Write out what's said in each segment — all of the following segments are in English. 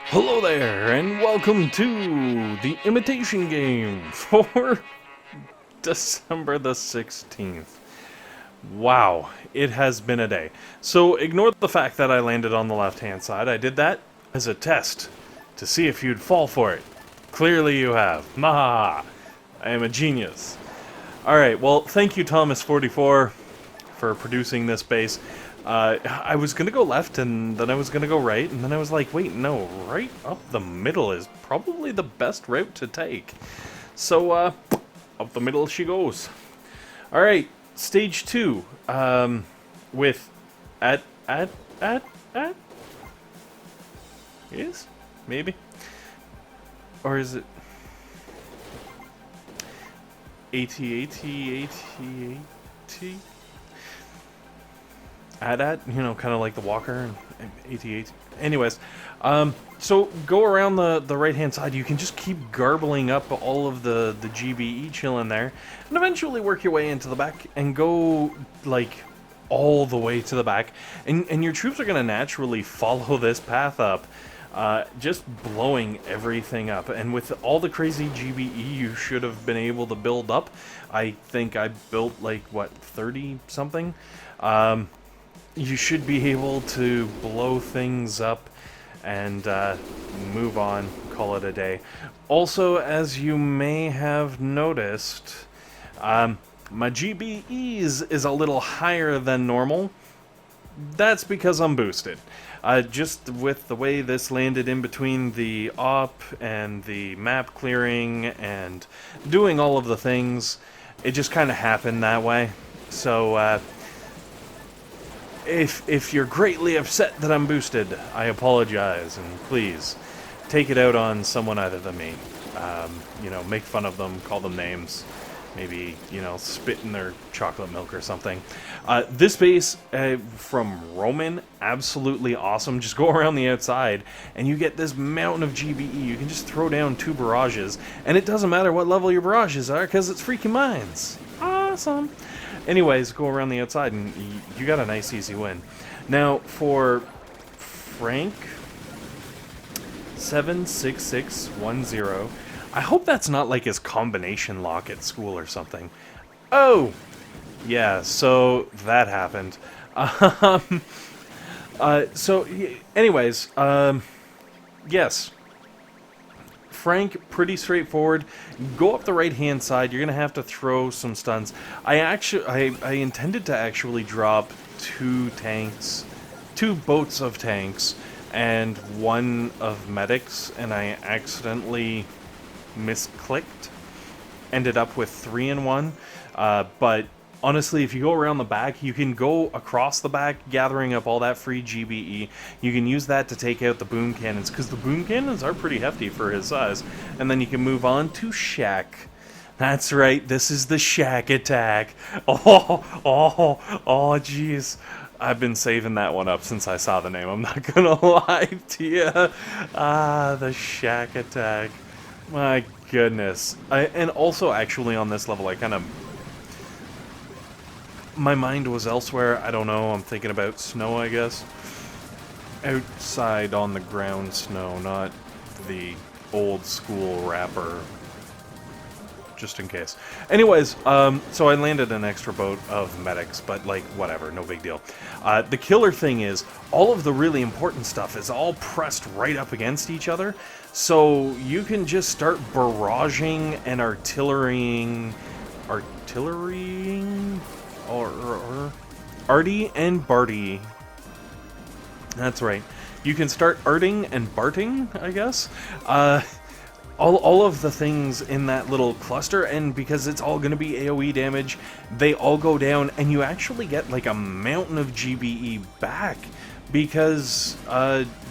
Hello there, and welcome to the Imitation game for December the 16th. Wow, it has been a day. So ignore the fact that I landed on the left-hand side. I did that as a test to see if you'd fall for it. Clearly you have. Maha! I am a genius. Alright, well, thank you, Thomas44, for producing this base. I was gonna go left, and then I was gonna go right, and then I was like, wait, no, right up the middle is probably the best route to take. So, up the middle she goes. Alright, stage 2, with, is? Maybe? Or is it? AT? You know, kind of like the walker and AT. Anyways, so go around the right-hand side. You can just keep garbling up all of the GBE chilling there, and eventually work your way into the back and go, like, all the way to the back. And your troops are going to naturally follow this path up, just blowing everything up. And with all the crazy GBE you should have been able to build up, I think I built, like, what, 30-something? You should be able to blow things up and move on, call it a day. Also, as you may have noticed, my GBEs is a little higher than normal. That's because I'm boosted. Just with the way this landed in between the op and the map clearing and doing all of the things, it just kind of happened that way. So, if you're greatly upset that I'm boosted, I apologize, and please take it out on someone other than me. You know, make fun of them, call them names, maybe, you know, spit in their chocolate milk or something. This base from Roman, absolutely awesome. Just go around the outside, and you get this mountain of GBE. You can just throw down 2 barrages, and it doesn't matter what level your barrages are, because it's freaking mines. Awesome. Anyways, go around the outside, and you got a nice, easy win. Now, for Frank 76610, I hope that's not like his combination lock at school or something. Oh! Yeah, so that happened. Anyways, yes. Frank, pretty straightforward. Go up the right-hand side. You're gonna have to throw some stuns. I intended to actually drop 2 boats of tanks, and 1 of medics, and I accidentally misclicked. Ended up with 3 in 1. But honestly, if you go around the back, you can go across the back, gathering up all that free GBE. You can use that to take out the boom cannons, because the boom cannons are pretty hefty for his size. And then you can move on to Shack. That's right, this is the Shack attack. Oh, jeez. I've been saving that one up since I saw the name, I'm not gonna lie to you. The Shack attack. My goodness. And also, actually, on this level, I kind of... my mind was elsewhere. I don't know. I'm thinking about snow, I guess. Outside on the ground snow, not the old school wrapper. Just in case. Anyways, so I landed an extra boat of medics, but, like, whatever, no big deal. The killer thing is, all of the really important stuff is all pressed right up against each other, so you can just start barraging and artillerying... or Artie and Barty. That's right. You can start arting and barting, I guess. All of the things in that little cluster, and because it's all going to be AoE damage, they all go down, and you actually get like a mountain of GBE back, because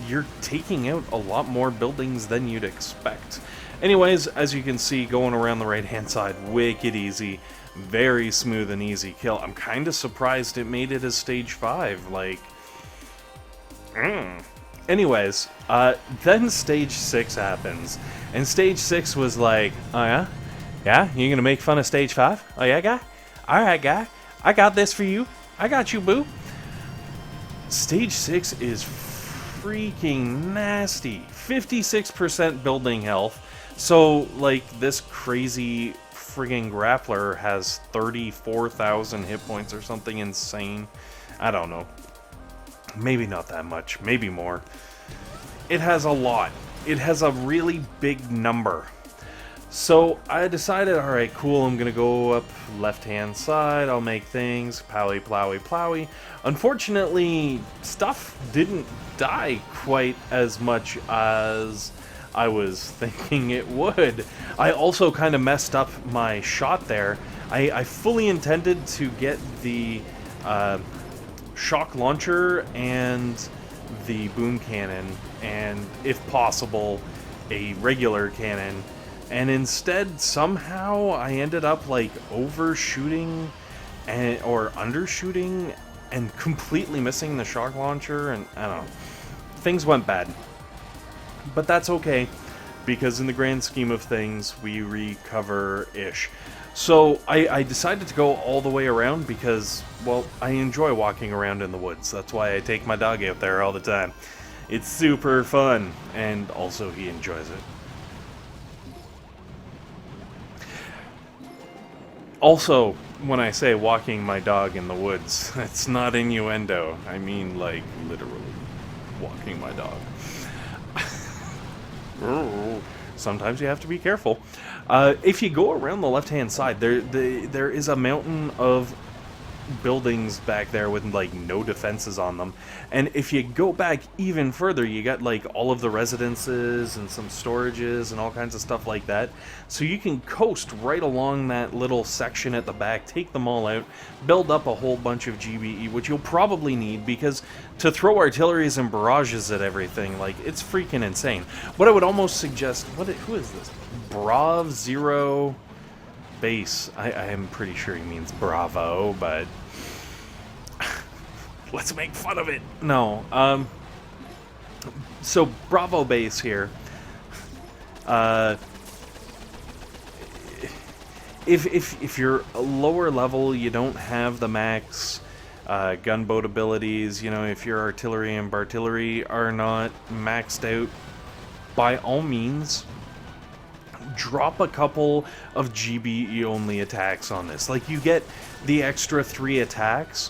you're taking out a lot more buildings than you'd expect. Anyways, as you can see, going around the right-hand side, wicked easy. Very smooth and easy kill. I'm kind of surprised it made it as stage 5, like... Anyways, then stage 6 happens, and stage 6 was like, oh yeah? Yeah? You gonna make fun of stage 5? Oh yeah, guy? Alright, guy. I got this for you. I got you, boo. Stage 6 is freaking nasty. 56% building health. So, like, this crazy friggin' grappler has 34,000 hit points or something insane. I don't know. Maybe not that much. Maybe more. It has a lot. It has a really big number. So I decided, alright, cool, I'm gonna go up left-hand side, I'll make things, plowy, plowy, plowy. Unfortunately, stuff didn't die quite as much as I was thinking it would. I also kind of messed up my shot there. I fully intended to get the shock launcher and the boom cannon, and if possible, a regular cannon. And instead, somehow, I ended up, like, overshooting or undershooting and completely missing the shock launcher, and I don't know. Things went bad. But that's okay, because in the grand scheme of things, we recover-ish. So, I decided to go all the way around because, well, I enjoy walking around in the woods. That's why I take my dog out there all the time. It's super fun, and also he enjoys it. Also, when I say walking my dog in the woods, it's not innuendo. I mean, like, literally walking my dog. Sometimes you have to be careful. If you go around the left-hand side, there is a mountain of buildings back there with, like, no defenses on them. And if you go back even further, you got, like, all of the residences and some storages and all kinds of stuff like that. So you can coast right along that little section at the back, take them all out, build up a whole bunch of GBE, which you'll probably need, because to throw artilleries and barrages at everything, like, it's freaking insane. What I would almost suggest... who is this? Brav Zero... Base. I am pretty sure he means Bravo, but let's make fun of it. No. So Bravo Base here. If you're a lower level, you don't have the max gunboat abilities. You know, if your artillery and bartillery are not maxed out, by all means, drop a couple of GBE only attacks on this. Like, you get the extra 3 attacks.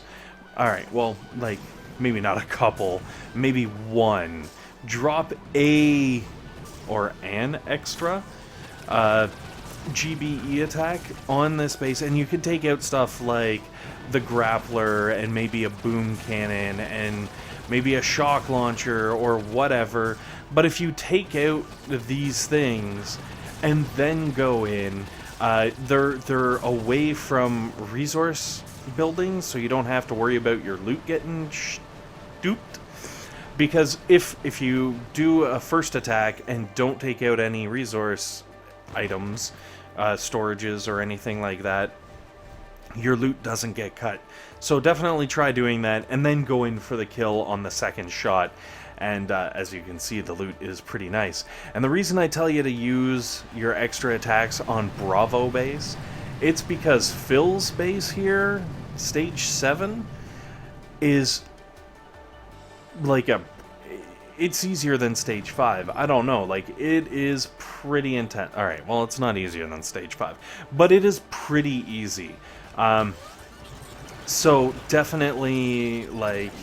Alright, well, like, maybe not a couple, maybe one. Drop a or an extra GBE attack on this base, and you can take out stuff like the grappler and maybe a boom cannon and maybe a shock launcher or whatever. But if you take out these things and then go in, they're away from resource buildings, so you don't have to worry about your loot getting stooped. Because if you do a first attack and don't take out any resource items, storages or anything like that, your loot doesn't get cut. So definitely try doing that, and then go in for the kill on the second shot. And as you can see, the loot is pretty nice. And the reason I tell you to use your extra attacks on Bravo base, it's because Phil's base here, stage 7, is like it's easier than stage 5. I don't know, like, it is pretty intense. Alright, well, it's not easier than stage 5, but it is pretty easy. So definitely, like,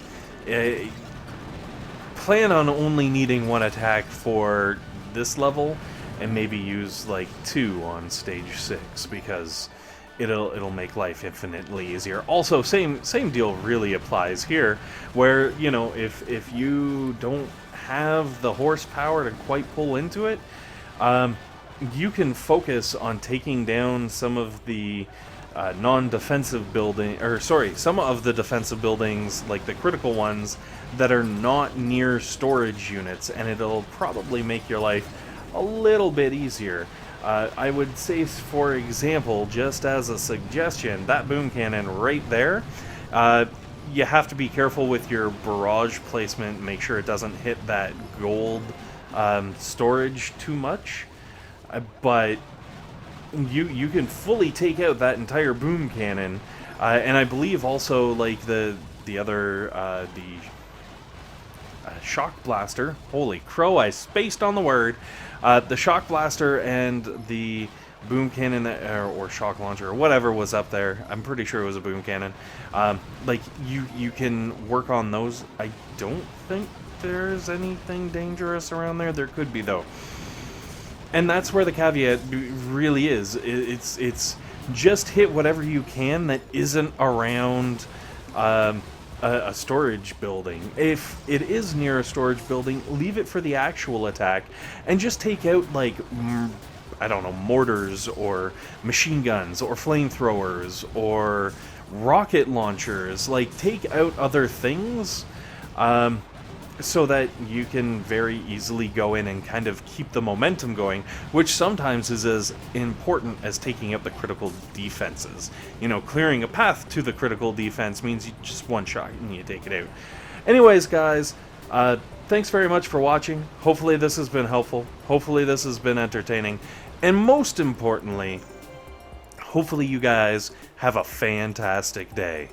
plan on only needing 1 attack for this level, and maybe use like 2 on stage 6, because it'll make life infinitely easier. Also, same deal really applies here, where, you know, if you don't have the horsepower to quite pull into it, you can focus on taking down some of the non-defensive building, or sorry, some of the defensive buildings, like the critical ones, that are not near storage units, and it'll probably make your life a little bit easier. I would say, for example, just as a suggestion, that boom cannon right there, you have to be careful with your barrage placement, make sure it doesn't hit that gold storage too much, but you can fully take out that entire boom cannon, and I believe also, like, the other, shock blaster. Holy crow, I spaced on the word. The shock blaster and the boom cannon or shock launcher or whatever was up there. I'm pretty sure it was a boom cannon. Like you can work on those. I don't think there's anything dangerous around there. There could be though. And that's where the caveat really is. It's just hit whatever you can that isn't around a storage building. If it is near a storage building, leave it for the actual attack and just take out, like, I don't know, mortars or machine guns or flamethrowers or rocket launchers. Like, take out other things so that you can very easily go in and kind of keep the momentum going, which sometimes is as important as taking out the critical defenses. You know, clearing a path to the critical defense means you just one shot and you take it out. Anyways, guys, thanks very much for watching. Hopefully this has been helpful. Hopefully this has been entertaining. And most importantly, hopefully you guys have a fantastic day.